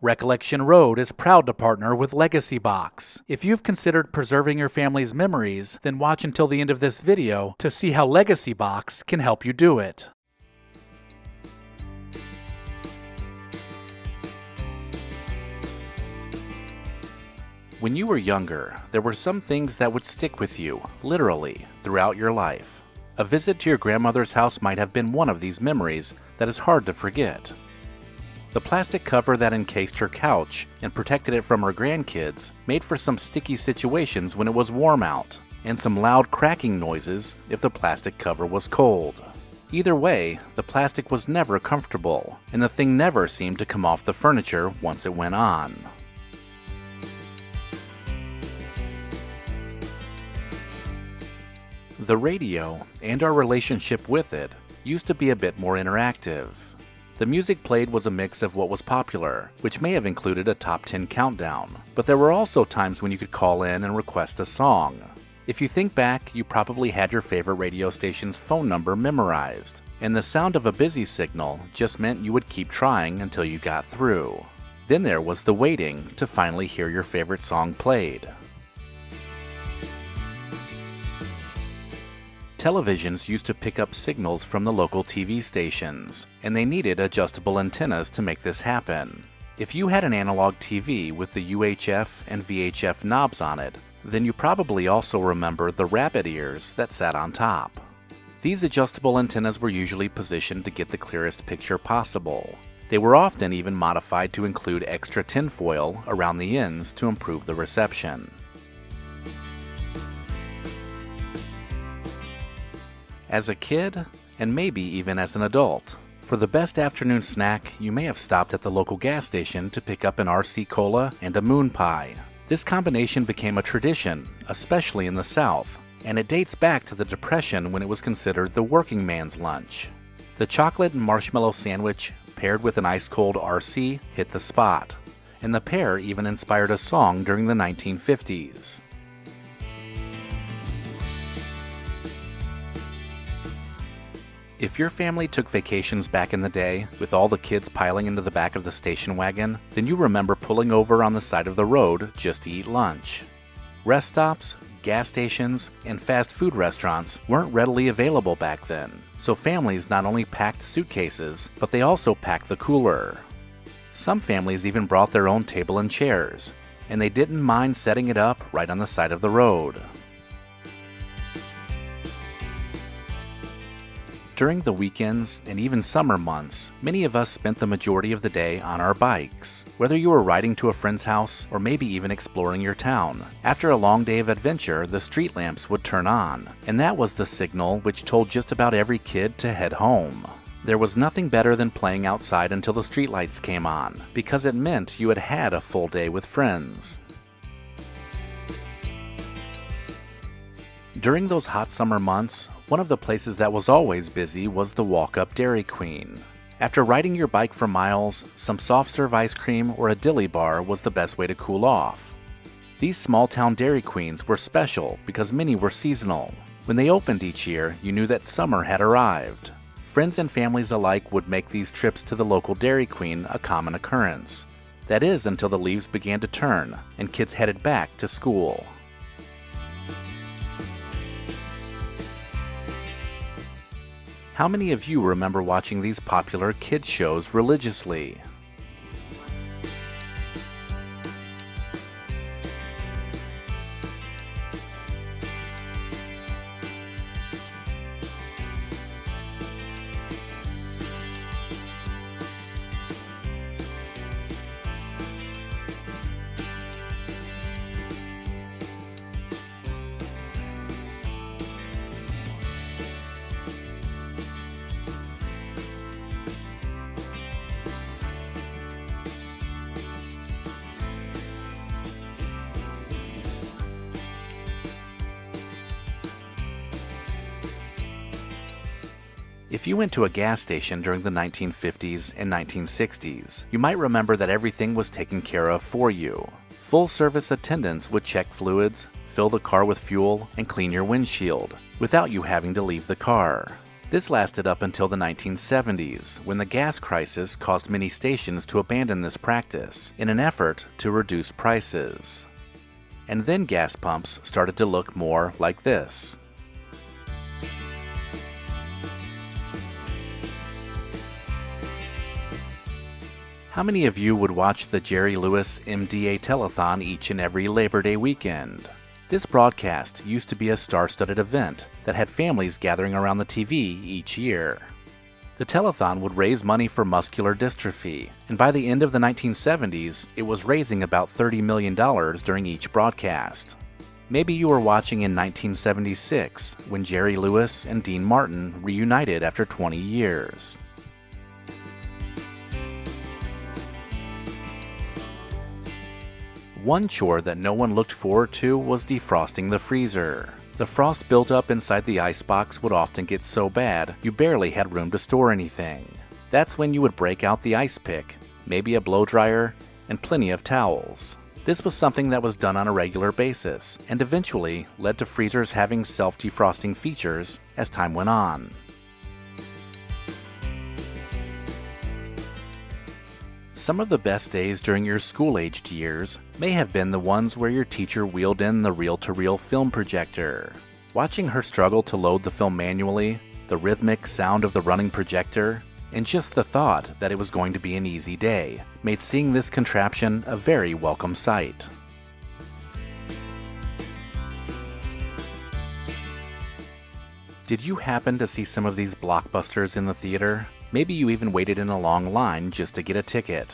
Recollection Road is proud to partner with Legacy Box. If you've considered preserving your family's memories, then watch until the end of this video to see how Legacy Box can help you do it. When you were younger, there were some things that would stick with you, literally, throughout your life. A visit to your grandmother's house might have been one of these memories that is hard to forget. The plastic cover that encased her couch and protected it from her grandkids made for some sticky situations when it was warm out, and some loud cracking noises if the plastic cover was cold. Either way, the plastic was never comfortable, and the thing never seemed to come off the furniture once it went on. The radio, and our relationship with it, used to be a bit more interactive. The music played was a mix of what was popular, which may have included a top 10 countdown, but there were also times when you could call in and request a song. If you think back, you probably had your favorite radio station's phone number memorized, and the sound of a busy signal just meant you would keep trying until you got through. Then there was the waiting to finally hear your favorite song played. Televisions used to pick up signals from the local TV stations, and they needed adjustable antennas to make this happen. If you had an analog TV with the UHF and VHF knobs on it, then you probably also remember the rabbit ears that sat on top. These adjustable antennas were usually positioned to get the clearest picture possible. They were often even modified to include extra tinfoil around the ends to improve the reception. As a kid, and maybe even as an adult, for the best afternoon snack, you may have stopped at the local gas station to pick up an RC Cola and a moon pie. This combination became a tradition, especially in the South, and it dates back to the Depression when it was considered the working man's lunch. The chocolate and marshmallow sandwich, paired with an ice-cold RC, hit the spot, and the pair even inspired a song during the 1950s. If your family took vacations back in the day, with all the kids piling into the back of the station wagon, then you remember pulling over on the side of the road just to eat lunch. Rest stops, gas stations, and fast food restaurants weren't readily available back then, so families not only packed suitcases, but they also packed the cooler. Some families even brought their own table and chairs, and they didn't mind setting it up right on the side of the road. During the weekends and even summer months, many of us spent the majority of the day on our bikes. Whether you were riding to a friend's house or maybe even exploring your town, after a long day of adventure, the street lamps would turn on, and that was the signal which told just about every kid to head home. There was nothing better than playing outside until the streetlights came on, because it meant you had had a full day with friends. During those hot summer months, one of the places that was always busy was the walk-up Dairy Queen. After riding your bike for miles, some soft-serve ice cream or a dilly bar was the best way to cool off. These small-town Dairy Queens were special because many were seasonal. When they opened each year, you knew that summer had arrived. Friends and families alike would make these trips to the local Dairy Queen a common occurrence. That is, until the leaves began to turn and kids headed back to school. How many of you remember watching these popular kids shows religiously? If you went to a gas station during the 1950s and 1960s, you might remember that everything was taken care of for you. Full-service attendants would check fluids, fill the car with fuel, and clean your windshield, without you having to leave the car. This lasted up until the 1970s, when the gas crisis caused many stations to abandon this practice in an effort to reduce prices. And then gas pumps started to look more like this. How many of you would watch the Jerry Lewis MDA Telethon each and every Labor Day weekend? This broadcast used to be a star-studded event that had families gathering around the TV each year. The telethon would raise money for muscular dystrophy, and by the end of the 1970s, it was raising about $30 million during each broadcast. Maybe you were watching in 1976 when Jerry Lewis and Dean Martin reunited after 20 years. One chore that no one looked forward to was defrosting the freezer. The frost built up inside the icebox would often get so bad you barely had room to store anything. That's when you would break out the ice pick, maybe a blow dryer, and plenty of towels. This was something that was done on a regular basis, and eventually led to freezers having self-defrosting features as time went on. Some of the best days during your school-aged years may have been the ones where your teacher wheeled in the reel-to-reel film projector. Watching her struggle to load the film manually, the rhythmic sound of the running projector, and just the thought that it was going to be an easy day made seeing this contraption a very welcome sight. Did you happen to see some of these blockbusters in the theater? Maybe you even waited in a long line just to get a ticket.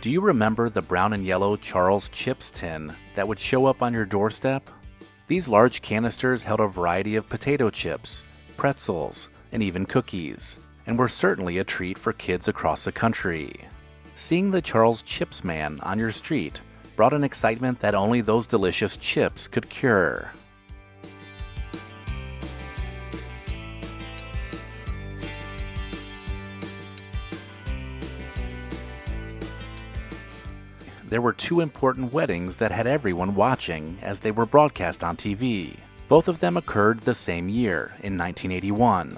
Do you remember the brown and yellow Charles Chips tin that would show up on your doorstep? These large canisters held a variety of potato chips, pretzels, and even cookies, and were certainly a treat for kids across the country. Seeing the Charles Chips man on your street brought an excitement that only those delicious chips could cure. There were two important weddings that had everyone watching as they were broadcast on TV. Both of them occurred the same year, in 1981.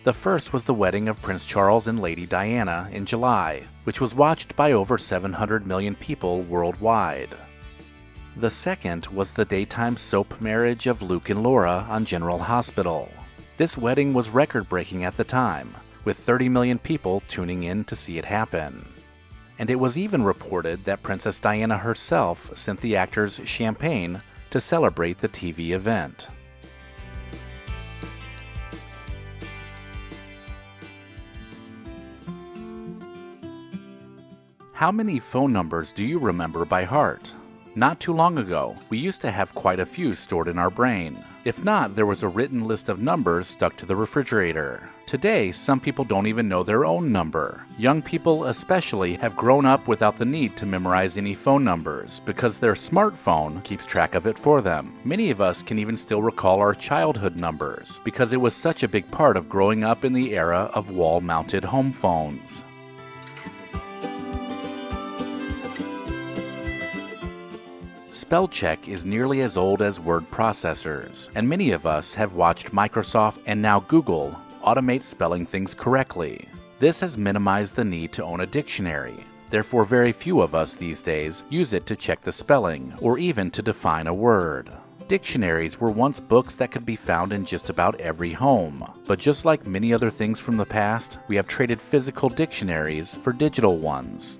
The first was the wedding of Prince Charles and Lady Diana in July, which was watched by over 700 million people worldwide. The second was the daytime soap marriage of Luke and Laura on General Hospital. This wedding was record-breaking at the time, with 30 million people tuning in to see it happen. And it was even reported that Princess Diana herself sent the actors champagne to celebrate the TV event. How many phone numbers do you remember by heart? Not too long ago, we used to have quite a few stored in our brain. If not, there was a written list of numbers stuck to the refrigerator. Today, some people don't even know their own number. Young people especially have grown up without the need to memorize any phone numbers because their smartphone keeps track of it for them. Many of us can even still recall our childhood numbers because it was such a big part of growing up in the era of wall-mounted home phones. Spell check is nearly as old as word processors, and many of us have watched Microsoft and now Google automate spelling things correctly. This has minimized the need to own a dictionary. Therefore, very few of us these days use it to check the spelling or even to define a word. Dictionaries were once books that could be found in just about every home. But just like many other things from the past, we have traded physical dictionaries for digital ones.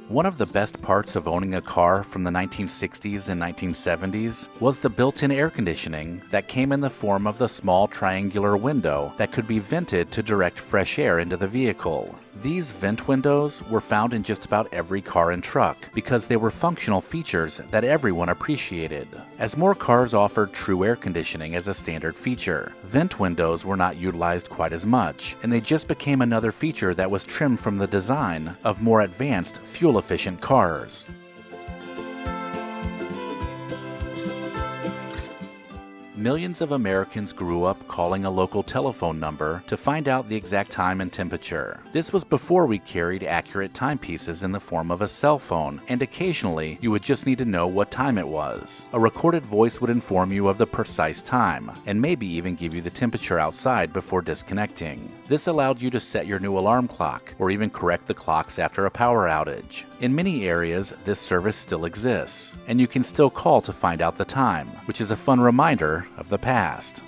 One of the best parts of owning a car from the 1960s and 1970s was the built-in air conditioning that came in the form of the small triangular window that could be vented to direct fresh air into the vehicle. These vent windows were found in just about every car and truck because they were functional features that everyone appreciated. As more cars offered true air conditioning as a standard feature, vent windows were not utilized quite as much, and they just became another feature that was trimmed from the design of more advanced, fuel-efficient cars. Millions of Americans grew up calling a local telephone number to find out the exact time and temperature. This was before we carried accurate timepieces in the form of a cell phone, and occasionally you would just need to know what time it was. A recorded voice would inform you of the precise time, and maybe even give you the temperature outside before disconnecting. This allowed you to set your new alarm clock, or even correct the clocks after a power outage. In many areas, this service still exists, and you can still call to find out the time, which is a fun reminder of the past.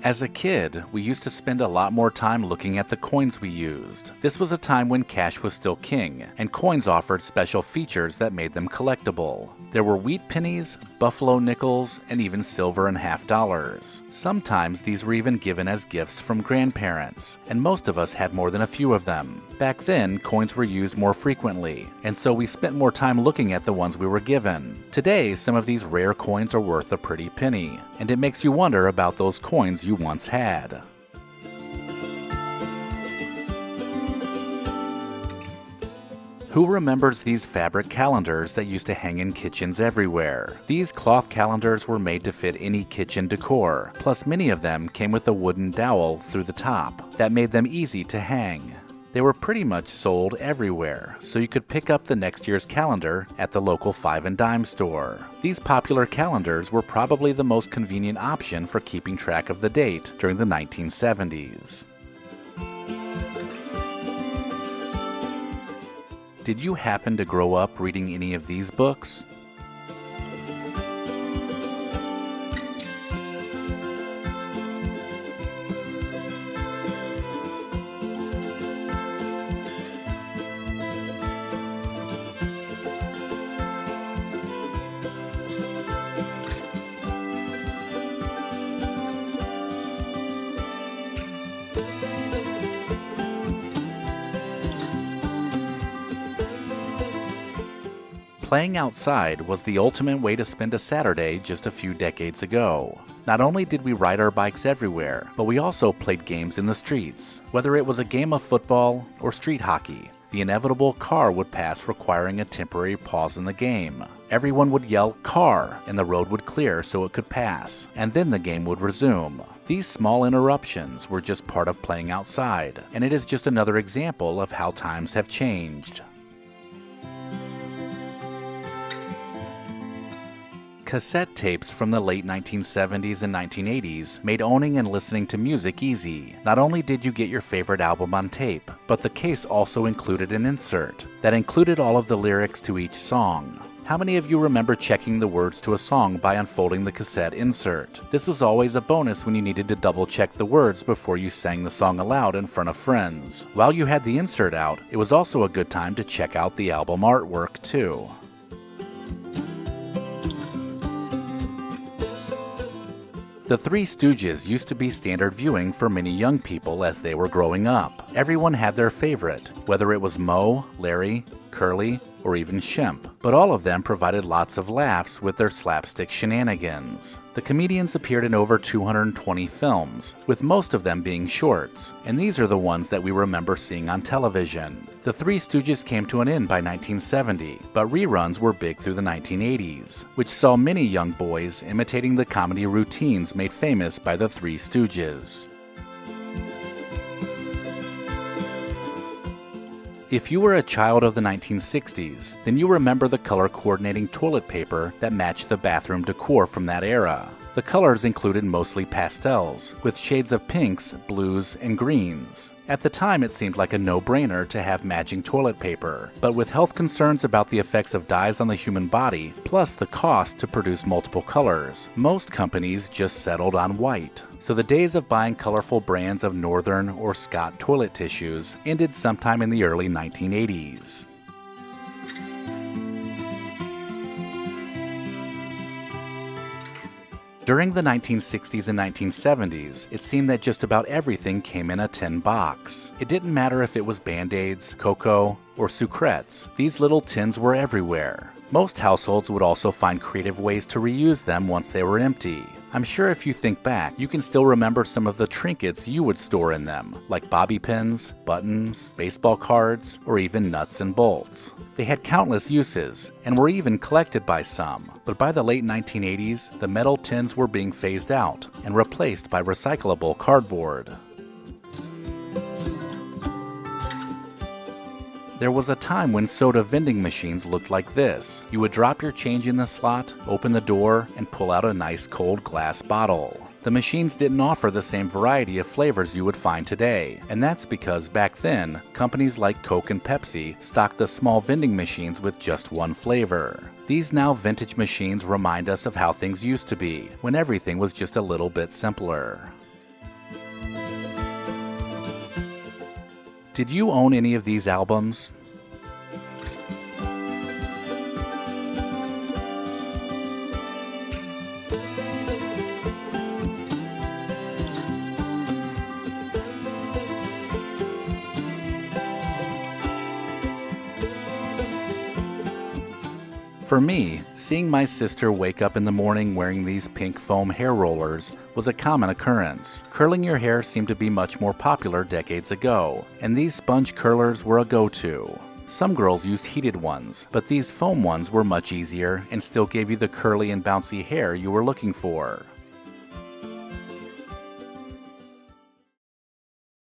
As a kid, we used to spend a lot more time looking at the coins we used. This was a time when cash was still king, and coins offered special features that made them collectible. There were wheat pennies, buffalo nickels, and even silver and half dollars. Sometimes these were even given as gifts from grandparents, and most of us had more than a few of them. Back then, coins were used more frequently, and so we spent more time looking at the ones we were given. Today, some of these rare coins are worth a pretty penny, and it makes you wonder about those coins you once had. Who remembers these fabric calendars that used to hang in kitchens everywhere? These cloth calendars were made to fit any kitchen decor, plus many of them came with a wooden dowel through the top that made them easy to hang. They were pretty much sold everywhere, so you could pick up the next year's calendar at the local 5 and dime store. These popular calendars were probably the most convenient option for keeping track of the date during the 1970s. Did you happen to grow up reading any of these books? Playing outside was the ultimate way to spend a Saturday just a few decades ago. Not only did we ride our bikes everywhere, but we also played games in the streets. Whether it was a game of football or street hockey, the inevitable car would pass requiring a temporary pause in the game. Everyone would yell "car" and the road would clear so it could pass, and then the game would resume. These small interruptions were just part of playing outside, and it is just another example of how times have changed. Cassette tapes from the late 1970s and 1980s made owning and listening to music easy. Not only did you get your favorite album on tape, but the case also included an insert that included all of the lyrics to each song. How many of you remember checking the words to a song by unfolding the cassette insert? This was always a bonus when you needed to double-check the words before you sang the song aloud in front of friends. While you had the insert out, it was also a good time to check out the album artwork too. The Three Stooges used to be standard viewing for many young people as they were growing up. Everyone had their favorite, whether it was Moe, Larry, Curly, or even Shemp, but all of them provided lots of laughs with their slapstick shenanigans. The comedians appeared in over 220 films, with most of them being shorts, and these are the ones that we remember seeing on television. The Three Stooges came to an end by 1970, but reruns were big through the 1980s, which saw many young boys imitating the comedy routines made famous by the Three Stooges. If you were a child of the 1960s, then you remember the color coordinating toilet paper that matched the bathroom decor from that era. The colors included mostly pastels, with shades of pinks, blues, and greens. At the time, it seemed like a no-brainer to have matching toilet paper, but with health concerns about the effects of dyes on the human body, plus the cost to produce multiple colors, most companies just settled on white. So the days of buying colorful brands of Northern or Scott toilet tissues ended sometime in the early 1980s. During the 1960s and 1970s, it seemed that just about everything came in a tin box. It didn't matter if it was Band-Aids, cocoa, or sucrettes. These little tins were everywhere. Most households would also find creative ways to reuse them once they were empty. I'm sure if you think back, you can still remember some of the trinkets you would store in them, like bobby pins, buttons, baseball cards, or even nuts and bolts. They had countless uses, and were even collected by some, but by the late 1980s, the metal tins were being phased out and replaced by recyclable cardboard. There was a time when soda vending machines looked like this. You would drop your change in the slot, open the door, and pull out a nice cold glass bottle. The machines didn't offer the same variety of flavors you would find today, and that's because back then, companies like Coke and Pepsi stocked the small vending machines with just one flavor. These now vintage machines remind us of how things used to be, when everything was just a little bit simpler. Did you own any of these albums? For me, seeing my sister wake up in the morning wearing these pink foam hair rollers was a common occurrence. Curling your hair seemed to be much more popular decades ago, and these sponge curlers were a go-to. Some girls used heated ones, but these foam ones were much easier and still gave you the curly and bouncy hair you were looking for.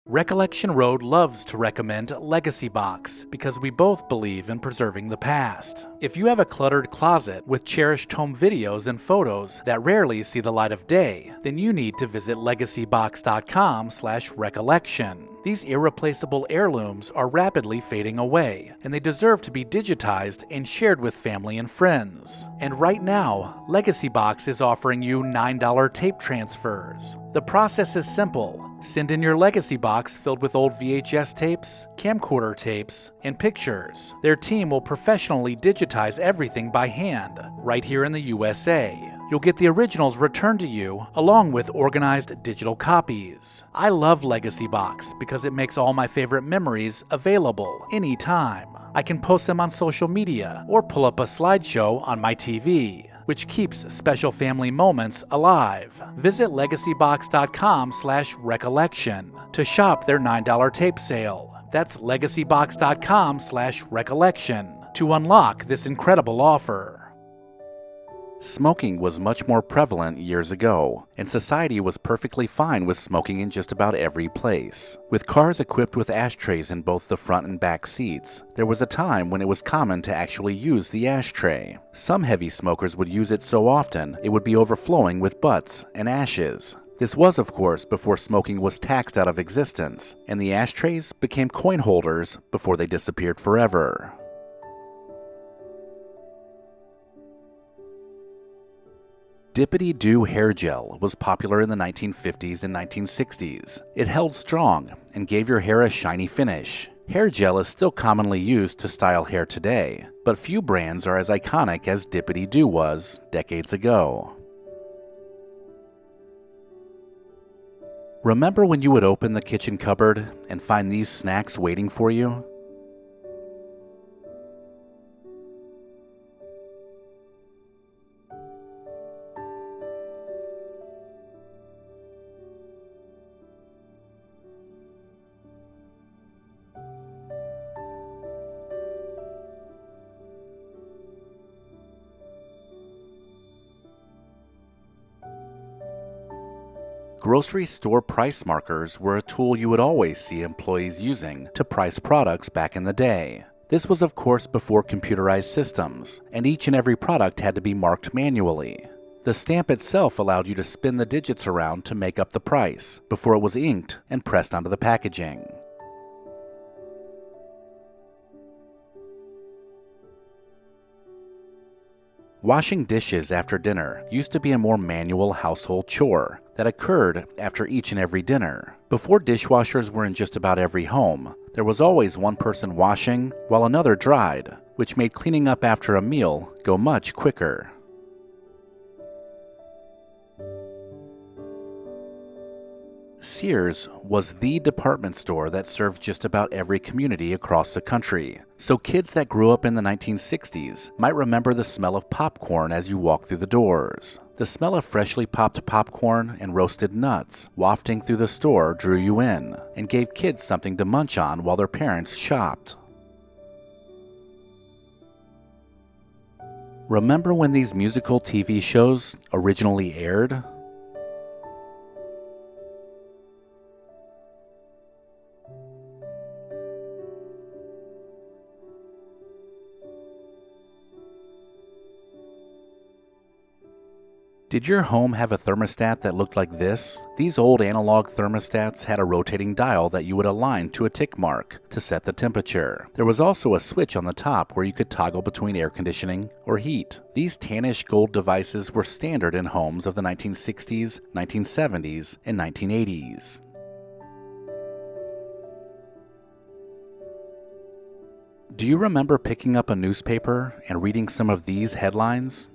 Recollection Road loves to recommend Legacy Box because we both believe in preserving the past. If you have a cluttered closet with cherished home videos and photos that rarely see the light of day, then you need to visit legacybox.com/recollection. These irreplaceable heirlooms are rapidly fading away, and they deserve to be digitized and shared with family and friends. And right now, Legacy Box is offering you $9 tape transfers. The process is simple. Send in your Legacy Box filled with old VHS tapes, camcorder tapes, and pictures. Their team will professionally digitize everything by hand, right here in the USA. You'll get the originals returned to you, along with organized digital copies. I love Legacy Box because it makes all my favorite memories available anytime. I can post them on social media or pull up a slideshow on my TV, which keeps special family moments alive. Visit legacybox.com/recollection to shop their $9 tape sale. That's legacybox.com/recollection to unlock this incredible offer. Smoking was much more prevalent years ago, and society was perfectly fine with smoking in just about every place. With cars equipped with ashtrays in both the front and back seats, there was a time when it was common to actually use the ashtray. Some heavy smokers would use it so often it would be overflowing with butts and ashes. This was, of course, before smoking was taxed out of existence, and the ashtrays became coin holders before they disappeared forever. Dippity-Doo hair gel was popular in the 1950s and 1960s. It held strong and gave your hair a shiny finish. Hair gel is still commonly used to style hair today, but few brands are as iconic as Dippity-Doo was decades ago. Remember when you would open the kitchen cupboard and find these snacks waiting for you? Grocery store price markers were a tool you would always see employees using to price products back in the day. This was of course before computerized systems, and each and every product had to be marked manually. The stamp itself allowed you to spin the digits around to make up the price before it was inked and pressed onto the packaging. Washing dishes after dinner used to be a more manual household chore that occurred after each and every dinner. Before dishwashers were in just about every home, there was always one person washing while another dried, which made cleaning up after a meal go much quicker. Sears was the department store that served just about every community across the country, so kids that grew up in the 1960s might remember the smell of popcorn as you walk through the doors. The smell of freshly popped popcorn and roasted nuts wafting through the store drew you in and gave kids something to munch on while their parents shopped. Remember when these musical TV shows originally aired? Did your home have a thermostat that looked like this? These old analog thermostats had a rotating dial that you would align to a tick mark to set the temperature. There was also a switch on the top where you could toggle between air conditioning or heat. These tannish gold devices were standard in homes of the 1960s, 1970s, and 1980s. Do you remember picking up a newspaper and reading some of these headlines?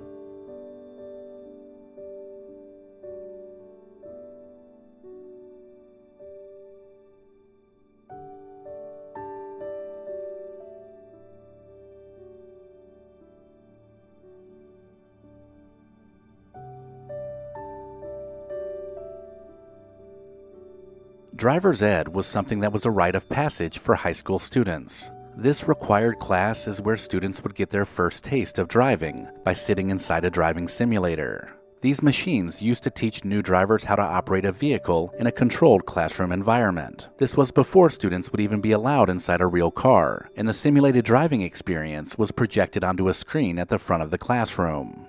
Driver's ed was something that was a rite of passage for high school students. This required class is where students would get their first taste of driving by sitting inside a driving simulator. These machines used to teach new drivers how to operate a vehicle in a controlled classroom environment. This was before students would even be allowed inside a real car, and the simulated driving experience was projected onto a screen at the front of the classroom.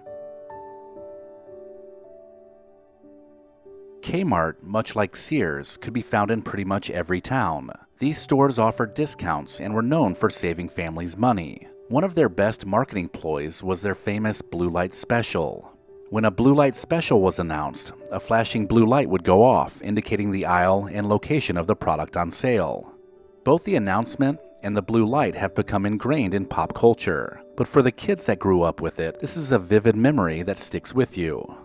Kmart, much like Sears, could be found in pretty much every town. These stores offered discounts and were known for saving families money. One of their best marketing ploys was their famous blue light special. When a blue light special was announced, a flashing blue light would go off, indicating the aisle and location of the product on sale. Both the announcement and the blue light have become ingrained in pop culture, but for the kids that grew up with it, this is a vivid memory that sticks with you.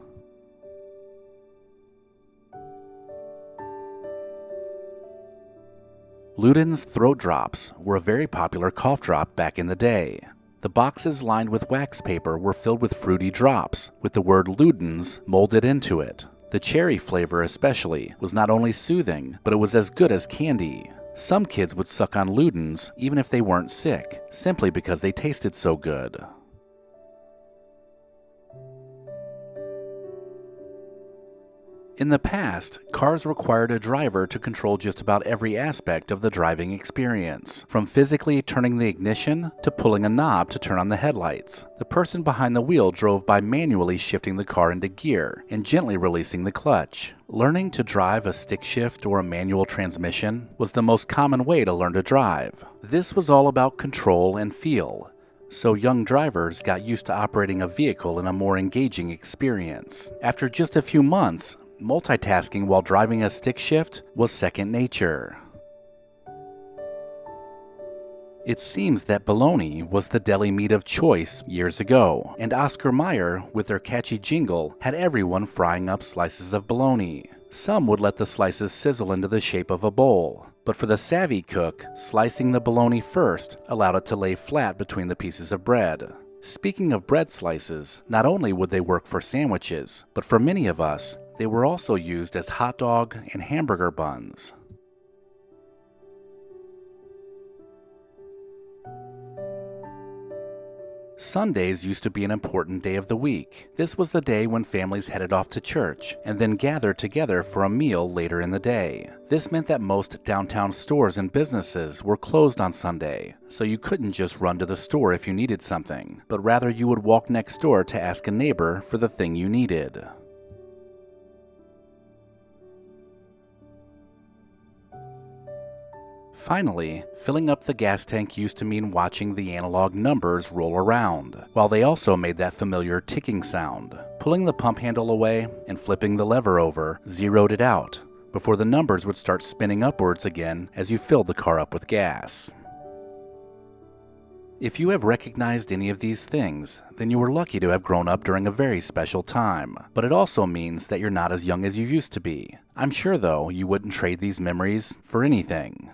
Luden's Throat Drops were a very popular cough drop back in the day. The boxes lined with wax paper were filled with fruity drops, with the word Luden's molded into it. The cherry flavor especially was not only soothing, but it was as good as candy. Some kids would suck on Luden's even if they weren't sick, simply because they tasted so good. In the past, cars required a driver to control just about every aspect of the driving experience, from physically turning the ignition to pulling a knob to turn on the headlights. The person behind the wheel drove by manually shifting the car into gear and gently releasing the clutch. Learning to drive a stick shift or a manual transmission was the most common way to learn to drive. This was all about control and feel, so young drivers got used to operating a vehicle in a more engaging experience. After just a few months, multitasking while driving a stick shift was second nature. It seems that bologna was the deli meat of choice years ago, and Oscar Mayer, with their catchy jingle, had everyone frying up slices of bologna. Some would let the slices sizzle into the shape of a bowl, but for the savvy cook, slicing the bologna first allowed it to lay flat between the pieces of bread. Speaking of bread slices, not only would they work for sandwiches, but for many of us, they were also used as hot dog and hamburger buns. Sundays used to be an important day of the week. This was the day when families headed off to church and then gathered together for a meal later in the day. This meant that most downtown stores and businesses were closed on Sunday, so you couldn't just run to the store if you needed something, but rather you would walk next door to ask a neighbor for the thing you needed. Finally, filling up the gas tank used to mean watching the analog numbers roll around, while they also made that familiar ticking sound. Pulling the pump handle away and flipping the lever over zeroed it out, before the numbers would start spinning upwards again as you filled the car up with gas. If you have recognized any of these things, then you were lucky to have grown up during a very special time. But it also means that you're not as young as you used to be. I'm sure, though, you wouldn't trade these memories for anything.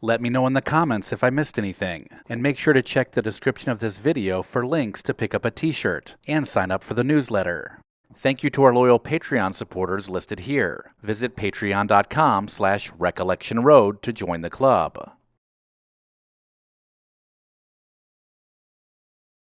Let me know in the comments if I missed anything, and make sure to check the description of this video for links to pick up a t-shirt and sign up for the newsletter. Thank you to our loyal Patreon supporters listed here. Visit patreon.com/recollectionroad to join the club.